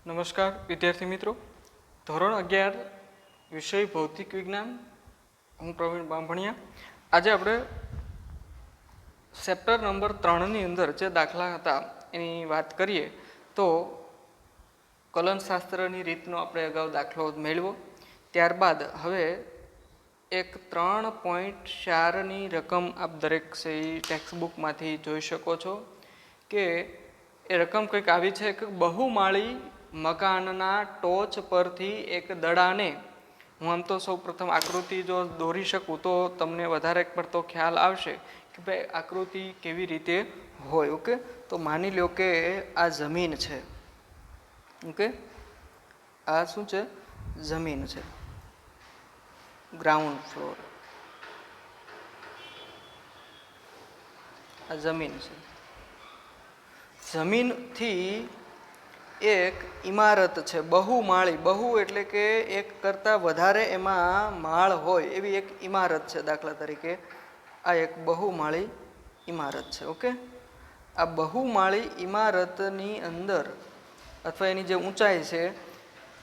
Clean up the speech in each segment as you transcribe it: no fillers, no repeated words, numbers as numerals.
નમસ્કાર વિદ્યાર્થી મિત્રો, ધોરણ 11 વિષય ભૌતિક વિજ્ઞાન. હું પ્રવીણ બાંભણિયા. આજે આપણે ચેપ્ટર નંબર 3ની અંદર જે દાખલા હતા એની વાત કરીએ તો કલનશાસ્ત્રની રીતનો આપણે અગાઉ દાખલો મેળવ્યો. ત્યારબાદ હવે એક 3.4ની રકમ આપ દરેક ટેક્સ્ટ બુકમાંથી જોઈ શકો છો કે એ રકમ કંઈક આવી છે કે બહુમાળી મકાનના ટોચ પરથી એક દડાને, હું આમ તો સૌ પ્રથમ આકૃતિ જો દોરી શકું તો તમને વધારે પડતો ખ્યાલ આવશે કે ભાઈ આકૃતિ કેવી રીતે હોય. ઓકે, તો માની લો કે આ જમીન છે. ઓકે, આ શું છે? જમીન છે, ગ્રાઉન્ડ ફ્લોર. આ જમીન છે. જમીનથી એક ઇમારત છે બહુમાળી. બહુ એટલે કે એક કરતાં વધારે એમાં માળ હોય એવી એક ઇમારત છે. દાખલા તરીકે આ એક બહુમાળી ઇમારત છે. ઓકે, આ બહુમાળી ઇમારતની અંદર અથવા એની જે ઊંચાઈ છે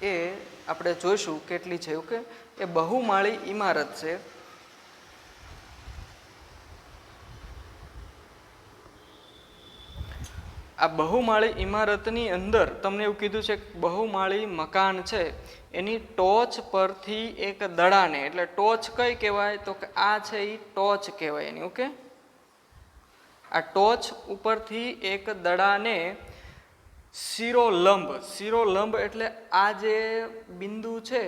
એ આપણે જોઈશું કેટલી છે. ઓકે, એ બહુમાળી ઇમારત છે. આ બહુમાળી ઇમારતની અંદર તમને એવું કીધું છે બહુમાળી મકાન છે એની ટોચ પરથી એક દડાને, એટલે ટોચ કઈ કહેવાય તો કે આ છે એ ટોચ કહેવાય એની. ઓકે, આ ટોચ ઉપરથી એક દડાને શિરોલંબ, શિરોલંબ એટલે આ જે બિંદુ છે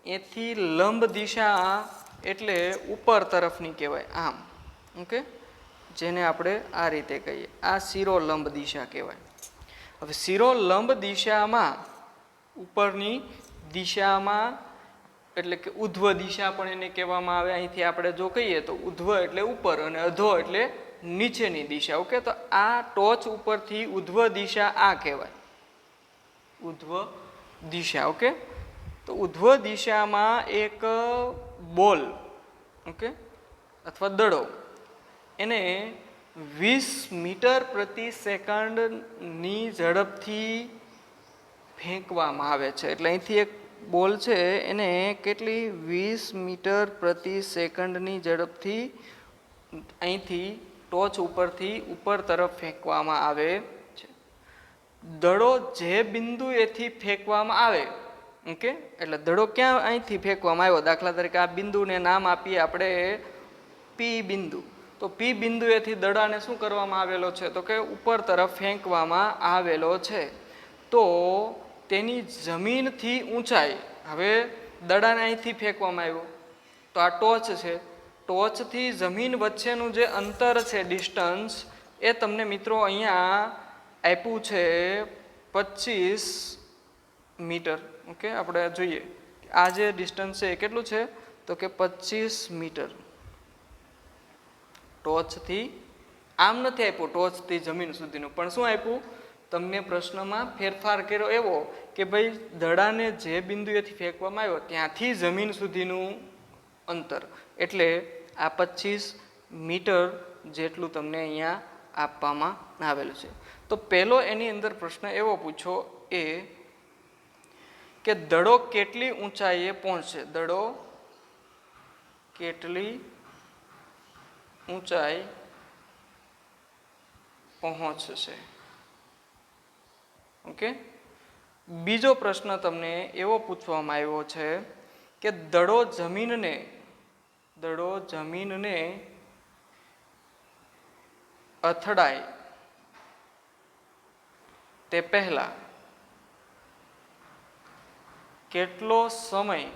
એથી લંબ દિશા એટલે ઉપર તરફની કહેવાય આમ. ઓકે, જેને આપણે આ રીતે કહીએ, આ શિરોલંબ દિશા કહેવાય. હવે શિરોલંબ દિશામાં ઉપરની દિશામાં એટલે કે ઉધ્વ દિશા પણ એને કહેવામાં આવે. અહીંથી આપણે જો કહીએ તો ઉધ્વ એટલે ઉપર અને અધો એટલે નીચેની દિશા. ઓકે, તો આ ટોચ ઉપરથી ઉધ્વ દિશા આ કહેવાય, ઉધ્વ દિશા. ઓકે, તો ઉધ્વ દિશામાં એક બોલ, ઓકે, અથવા દડો, એને 20 મીટર પ્રતિ સેકન્ડની ઝડપથી ફેંકવામાં આવે છે. એટલે અહીંથી એક બોલ છે એને કેટલી 20 મીટર પ્રતિ સેકન્ડની ઝડપથી અહીંથી ટોચ ઉપરથી ઉપર તરફ ફેંકવામાં આવે છે. દડો જે બિંદુએથી ફેંકવામાં આવે, ઓકે, એટલે દડો ક્યાં અહીંથી ફેંકવામાં આવ્યો, દાખલા તરીકે આ બિંદુને નામ આપીએ આપણે પી બિંદુ. તો પી બિંદુએથી દડાને શું કરવામાં આવેલો છે તો કે ઉપર તરફ ફેંકવામાં આવેલો છે. તો તેની જમીનથી ઊંચાઈ, હવે દડાને અહીંથી ફેંકવામાં આવ્યો તો આ ટોચ છે, ટોચથી જમીન વચ્ચેનું જે અંતર છે, ડિસ્ટન્સ, એ તમને મિત્રો અહીંયા આપ્યું છે 25 મીટર. ઓકે, આપણે જોઈએ આ જે ડિસ્ટન્સ છે એ કેટલું છે તો કે 25 મીટર. ટોચથી આમ નથી આપ્યું, ટોચથી જમીન સુધીનું, પણ શું આપ્યું તમને પ્રશ્નમાં ફેરફાર કર્યો એવો કે ભાઈ દડાને જે બિંદુએથી ફેંકવામાં આવ્યો ત્યાંથી જમીન સુધીનું અંતર, એટલે આ 25 મીટર જેટલું તમને અહીંયા આપવામાં આવેલું છે. તો પહેલો એની અંદર પ્રશ્ન એવો પૂછો એ કે દડો કેટલી ઊંચાઈએ પહોંચશે, દડો કેટલી ઊંચાઈ પહોંચશે. ઓકે, બીજો પ્રશ્ન તમને એવો પૂછવામાં આવ્યો છે કે દડો જમીનને અથડાય તે પહેલા કેટલો સમય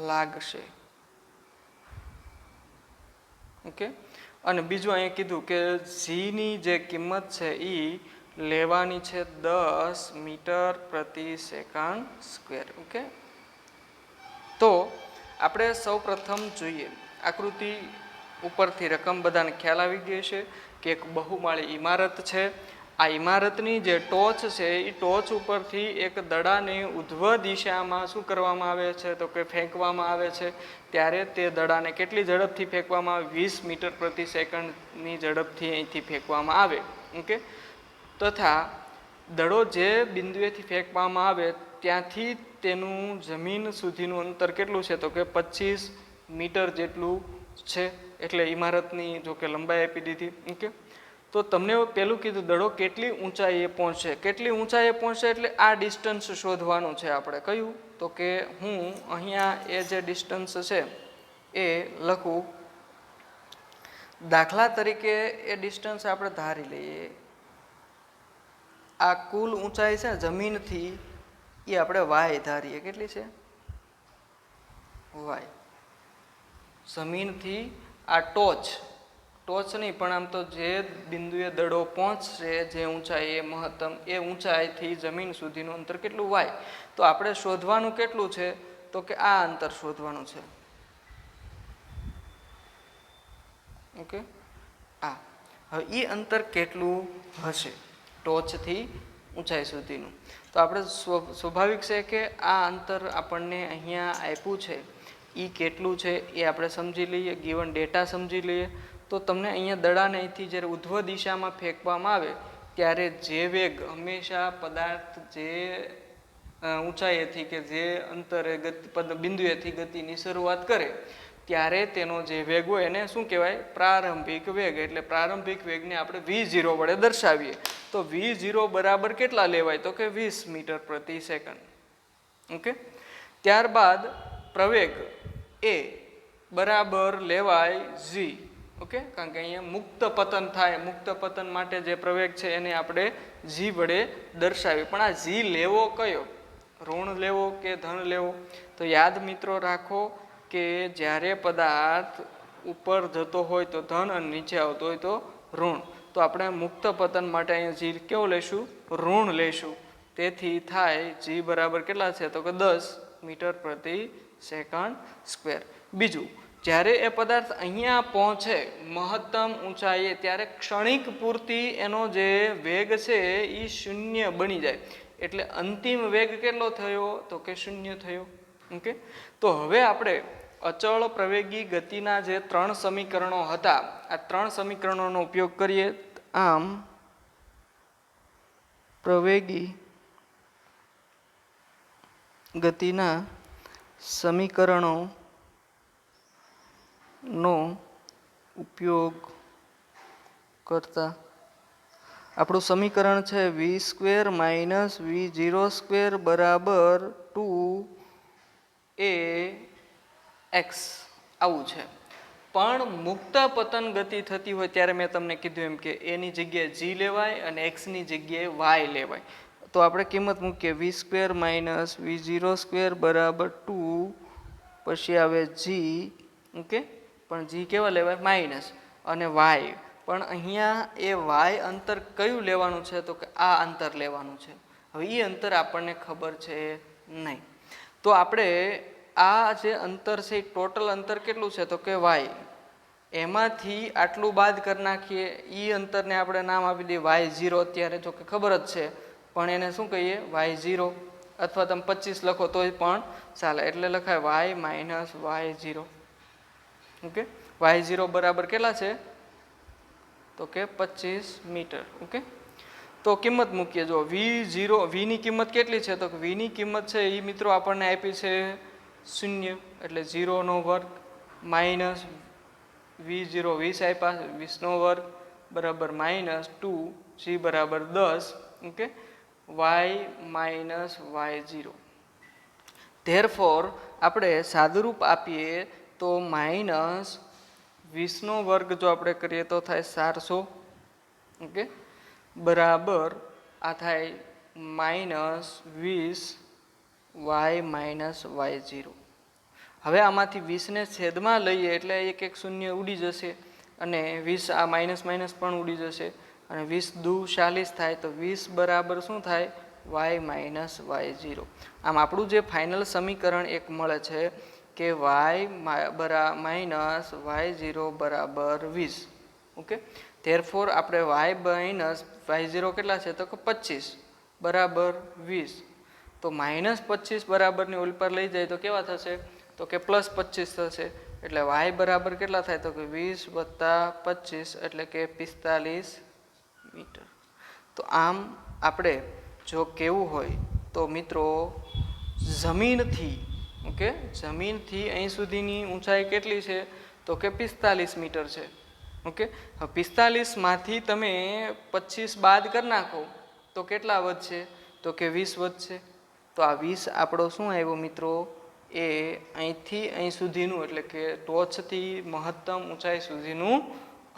લાગશે. ઓકે, અને બીજું અહીંયા કીધું કે ઝીની જે કિંમત છે એ લેવાની છે 10 મીટર પ્રતિ સેકન્ડ સ્ક્વેર. ઓકે, તો આપણે સૌ પ્રથમ જોઈએ આકૃતિ ઉપરથી રકમ બધાને ખ્યાલ આવી ગઈ છે કે એક બહુમાળી ઇમારત છે. આ ઇમારતની જે ટોચ છે એ ટોચ ઉપરથી એક દડાને ઉધ્વ દિશામાં શું કરવામાં આવે છે તો કે ફેંકવામાં આવે છે. ત્યારે તે દડાને કેટલી ઝડપથી ફેંકવામાં આવે? 20 મીટર પ્રતિ સેકન્ડની ઝડપથી અહીંથી ફેંકવામાં આવે. ઓકે, તથા દડો જે બિંદુએથી ફેંકવામાં આવે ત્યાંથી તેનું જમીન સુધીનું અંતર કેટલું છે તો કે 25 મીટર જેટલું છે. એટલે ઇમારતની જો કે લંબાઈ આપી દીધી. ઓકે, તો તમને પેલું કીધું દડો કેટલી ઊંચાઈએ પહોંચશે. કેટલી ઊંચાઈએ પહોંચશે એટલે આ ડિસ્ટન્સ શોધવાનું છે આપણે. કયું તો કે હું અહીંયા એ જે ડિસ્ટન્સ છે એ લખું. દાખલા તરીકે એ ડિસ્ટન્સ આપણે ધારી લઈએ. આ કુલ ઊંચાઈ છે જમીનથી એ આપણે વાય ધારીએ. કેટલી છે? વાય. જમીનથી આ ટોચ નહીં પણ આમ તો જે બિંદુએ દડો પહોંચશે જે ઊંચાઈ એ મહત્તમ એ ઊંચાઈથી જમીન સુધીનું અંતર કેટલું? વાય. તો આપણે શોધવાનું કેટલું છે તો કે આ અંતર શોધવાનું છે. ઓકે, હવે એ અંતર કેટલું હશે ટોચથી ઊંચાઈ સુધીનું? તો આપણે સ્વાભાવિક છે કે આ અંતર આપણને અહીંયા આપ્યું છે એ કેટલું છે એ આપણે સમજી લઈએ. ગિવન ડેટા સમજી લઈએ તો તમને અહીંયા દડાને અહીંથી જ્યારે ઉધ્વ દિશામાં ફેંકવામાં આવે ત્યારે જે વેગ હંમેશા પદાર્થ જે ઊંચાઈએથી કે જે અંતરે બિંદુએથી ગતિની શરૂઆત કરે ત્યારે તેનો જે વેગ હોય એને શું કહેવાય? પ્રારંભિક વેગ. એટલે પ્રારંભિક વેગને આપણે v0 વડે દર્શાવીએ. તો v0 બરાબર કેટલા લેવાય તો કે 20 મીટર પ્રતિ સેકન્ડ. ઓકે, ત્યારબાદ પ્રવેગ એ બરાબર લેવાય g. ઓકે, કારણ કે અહીંયા મુક્ત પતન થાય. મુક્ત પતન માટે જે પ્રવેગ છે એને આપણે g વડે દર્શાવીએ. પણ આ g લેવો કયો? ઋણ લેવો કે ધન લેવો? તો યાદ મિત્રો રાખો કે જ્યારે પદાર્થ ઉપર જતો હોય તો ધન અને નીચે આવતો હોય તો ઋણ. તો આપણે મુક્ત પતન માટે અહીંયા g કેવો લઈશું? ઋણ લઈશું. તેથી થાય g બરાબર કેટલા છે તો કે 10 મીટર પ્રતિ સેકન્ડ સ્ક્વેર. બીજું, જ્યારે એ પદાર્થ અહીંયા પહોંચે મહત્તમ ઊંચાઈએ ત્યારે ક્ષણિક પૂરતી એનો જે વેગ છે એ શૂન્ય બની જાય. એટલે અંતિમ વેગ કેટલો થયો તો કે શૂન્ય થયો. ઓકે, તો હવે આપણે અચળ પ્રવેગી ગતિના જે 3 સમીકરણો હતા આ 3 સમીકરણોનો ઉપયોગ કરીએ. આમ પ્રવેગી ગતિના સમીકરણો નો ઉપયોગ કરતા આપણું સમીકરણ છે v² - v0² બરાબર 2ax આવું છે. પણ મુક્ત પતન ગતિ થતી હોય ત્યારે મેં તમને કીધું એમ કે એની જગ્યાએ g લેવાય અને x ની જગ્યાએ y લેવાય. તો આપણે કિંમત મૂકીએ v² - v0² બરાબર 2 પછી આવે g. ઓકે, પણ g કેવા લેવાય? માઇનસ અને y. પણ અહીંયા એ y અંતર કયું લેવાનું છે તો કે આ અંતર લેવાનું છે. હવે એ અંતર આપણને ખબર છે નહીં. તો આપણે આ જે અંતર છે ટોટલ અંતર કેટલું છે તો કે y. એમાંથી આટલું બાદ કરી નાખીએ. એ અંતરને આપણે નામ આપી દઈએ y0. અત્યારે જો કે ખબર જ છે પણ એને શું કહીએ? y0. અથવા તમે 25 લખો તોય પણ ચાલે. એટલે લખાય y - y0. ઓકે, y0 બરાબર કેટલા છે તો કે 25 મીટર. ઓકે, તો કિંમત મૂકીએ. જો v0 v ની કિંમત કેટલી છે તો કે v ની કિંમત છે એ મિત્રો આપણને આપી છે 0. એટલે 0 વર્ગ માઇનસ v0 20 આપ્યા 20 બરાબર -2 g બરાબર 10. Okay, y - y0. ધેરફોર આપણે સાદુરૂપ આપીએ તો -20² જો આપણે કરીએ તો થાય 400. ઓકે, બરાબર આ થાય -20 y - y0. હવે આમાંથી 20 ને છેદમાં લઈએ એટલે એક શૂન્ય ઉડી જશે અને 20 આ માઇનસ પણ ઉડી જશે અને 20 દુ 40 થાય તો 20 બરાબર શું થાય? y - y0. આમ આપણું જે ફાઇનલ સમીકરણ એક મળે છે કે y - y0 બરાબર 20. ઓકે, ધેરફોર આપણે વાય માઇનસ y0 કેટલા છે તો કે 25 બરાબર 20. તો -25 બરાબરની ઓલ પર લઈ જાય તો કેવા થશે તો કે +25 થશે. એટલે y બરાબર કેટલા થાય તો કે 20 + 25 એટલે કે 45 મીટર. તો આમ આપણે જો કેવું હોય તો મિત્રો જમીનથી ઓકે જમીનથી અહીં સુધીની ઊંચાઈ કેટલી છે તો કે 45 મીટર છે. ઓકે 45 માંથી તમે 25 બાદ કરી નાખો તો કેટલા વધશે તો કે 20 વધશે. તો આ 20 આપણો શું આવ્યો મિત્રો એ અહીંથી અહીં સુધીનું એટલે કે ટોચથી મહત્તમ ઊંચાઈ સુધીનું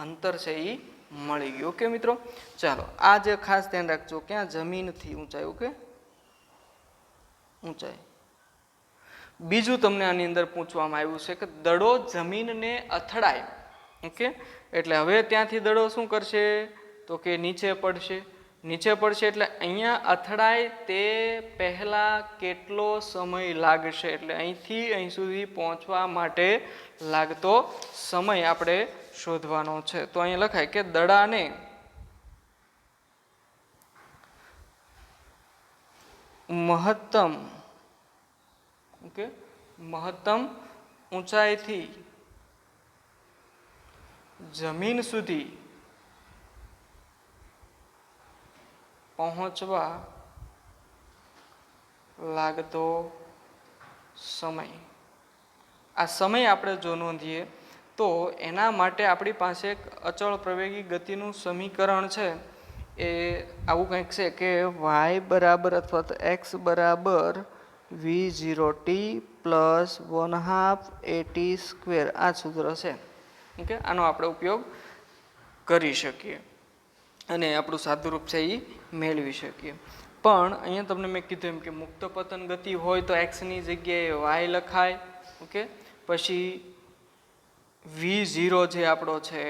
અંતર છે એ મળી ગયું. ઓકે મિત્રો ચાલો આ જે ખાસ ધ્યાન રાખજો ક્યાં જમીનથી ઊંચાઈ. ઓકે ઊંચાઈ. બીજું તમને આની અંદર પૂછવામાં આવ્યું છે કે દડો જમીનને અથડાય. ઓકે એટલે હવે ત્યાંથી દડો શું કરશે તો કે નીચે પડશે. નીચે પડશે એટલે અહીંયા અથડાય તે પહેલા કેટલો સમય લાગશે એટલે અહીંથી અહીં સુધી પહોંચવા માટે લાગતો સમય આપણે શોધવાનો છે. તો અહીંયા લખાય કે દડાને મહત્તમ ઓકે મહત્તમ ઊંચાઈથી જમીન સુધી પહોંચવા લાગતો સમય. આ સમય આપણે જો નોંધીએ તો એના માટે આપણી પાસે એક અચળ પ્રવેગી ગતિનું સમીકરણ છે. એ આવું કંઈક છે કે y બરાબર અથવા તો x બરાબર v0t પ્લસ 1/2 at² આ સૂત્ર છે. ઓકે આનો આપણે ઉપયોગ કરી શકીએ અને આપણું સાદુરૂપ છે એ મેળવી શકીએ. પણ અહીંયા તમને મેં કીધું એમ કે મુક્ત પતન ગતિ હોય તો એક્સની જગ્યાએ y લખાય. ઓકે પછી v0 જે આપણો છે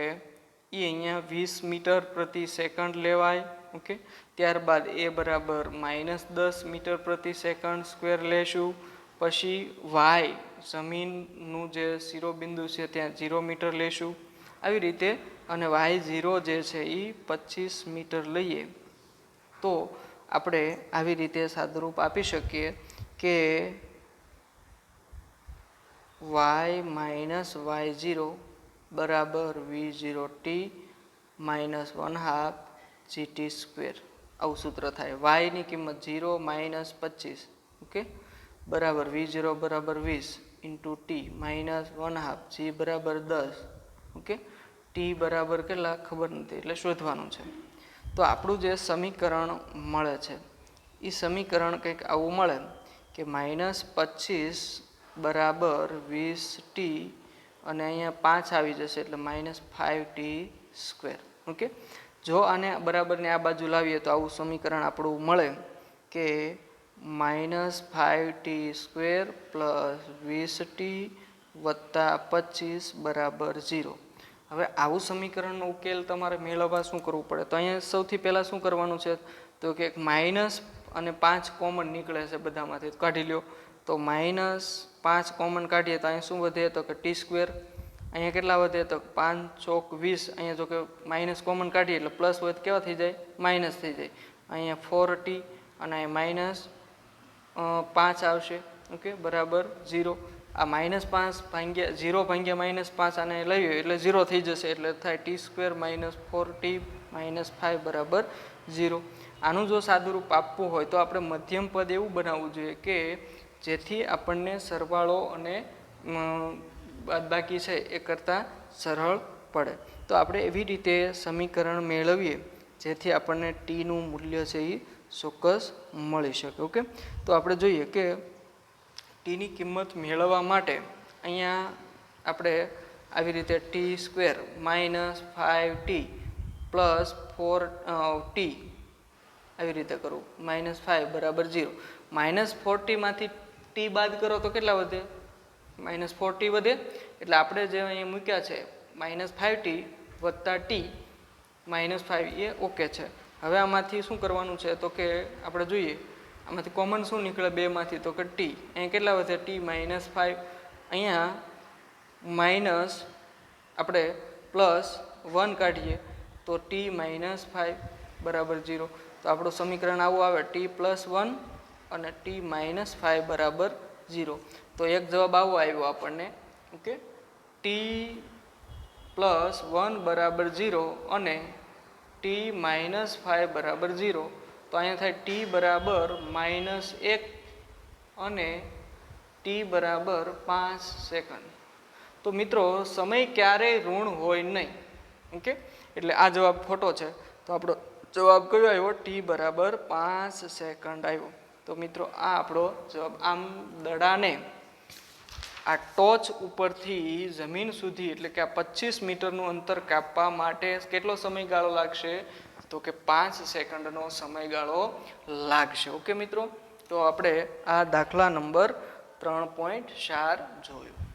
એ અહીંયા 20 મીટર પ્રતિ સેકન્ડ લેવાય. ઓકે ત્યારબાદ એ બરાબર -10 મીટર પ્રતિ સેકન્ડ સ્ક્વેર લેશું. પછી y જમીનનું જે શિરોબિંદુ છે ત્યાં 0 મીટર લેશું. આવી રીતે અને y0 જે છે એ 25 મીટર લઈએ તો આપણે આવી રીતે સાદુરૂપ આપી શકીએ કે y માઇનસ y0 બરાબર v0t માઇનસ 1/2 gt². આવું સૂત્ર થાય. y ની કિંમત 0 માઇનસ 25 ઓકે બરાબર v0 બરાબર 20 ઇન્ટુ t માઇનસ 1/2 g બરાબર 10 ઓકે t બરાબર કેટલા ખબર નથી એટલે શોધવાનું છે. તો આપણું જે સમીકરણ મળે છે એ સમીકરણ કંઈક આવું મળે કે -25 બરાબર 20t અને અહીંયા 5 આવી જશે એટલે -5t². ઓકે જો આને બરાબરને આ બાજુ લાવીએ તો આવું સમીકરણ આપણું મળે કે -5t² પ્લસ 20t વત્તા 25 બરાબર 0. હવે આવું સમીકરણનો ઉકેલ તમારે મેળવવા શું કરવું પડે તો અહીંયા સૌથી પહેલાં શું કરવાનું છે તો કે માઇનસ અને 5 કોમન નીકળે છે બધામાંથી કાઢી લ્યો. તો -5 કોમન કાઢીએ તો અહીંયા શું વધે તો કે t². અહીંયા કેટલા વધે તો 5 ચોક 20. અહીંયા જો કે માઇનસ કોમન કાઢીએ એટલે પ્લસ હોય તો કેવા થઈ જાય માઇનસ થઈ જાય. અહીંયા 4t અને અહીંયા -5 આવશે. ઓકે બરાબર 0. આ -5 ભાગ્યા 0 ભાગ્યા -5 આને લઈએ એટલે 0 થઈ જશે એટલે થાય t² -4t -5 બરાબર 0. આનું જો સાદુરૂપ આપવું હોય તો આપણે મધ્યમ પદ એવું બનાવવું જોઈએ કે જેથી આપણને સરવાળો અને બાદબાકી છે એ કરતાં સરળ પડે. તો આપણે એવી રીતે સમીકરણ મેળવીએ જેથી આપણને ટીનું મૂલ્ય છે એ ચોક્કસ મળી શકે. ઓકે તો આપણે જોઈએ કે ટીની કિંમત મેળવવા માટે અહીંયા આપણે આવી રીતે t² -5t પ્લસ 4t આવી રીતે કરવું -5 બરાબર 0. -4t માંથી t બાદ કરો તો કેટલા વધે -4t વધે. એટલે આપણે જે અહીંયા મૂક્યા છે -5t વત્તા t -5 એ ઓકે છે. હવે આમાંથી શું કરવાનું છે તો કે આપણે જોઈએ આમાંથી કોમન શું નીકળે બેમાંથી તો કે t. અહીંયા કેટલા વધે t -5. અહીંયા માઇનસ આપણે +1 કાઢીએ તો t માઇનસ 5 બરાબર 0. તો આપણું સમીકરણ આવું આવે t+1 અને t માઇનસ 5 બરાબર 0. તો એક જવાબ આવો આવ્યો આપણને. ઓકે, t+1 બરાબર 0 અને t માઇનસ 5 બરાબર 0. તો અહીંયા થાય t બરાબર -1 અને t બરાબર 5 સેકન્ડ. તો મિત્રો સમય ક્યારેય ઋણ હોય નહીં. ઓકે, એટલે આ જવાબ ખોટો છે. તો આપણો જવાબ કયો આવ્યો? t બરાબર 5 સેકન્ડ આવ્યો. તો મિત્રો આ આપણો જવાબ. આમ દડાને આ ટોચ ઉપરથી જમીન સુધી એટલે કે આ 25 મીટરનું અંતર કાપવા માટે કેટલો સમયગાળો લાગશે? તો કે 5 સેકન્ડનો સમયગાળો લાગશે. ઓકે મિત્રો, તો આપણે આ દાખલા નંબર 3.4 જોયું.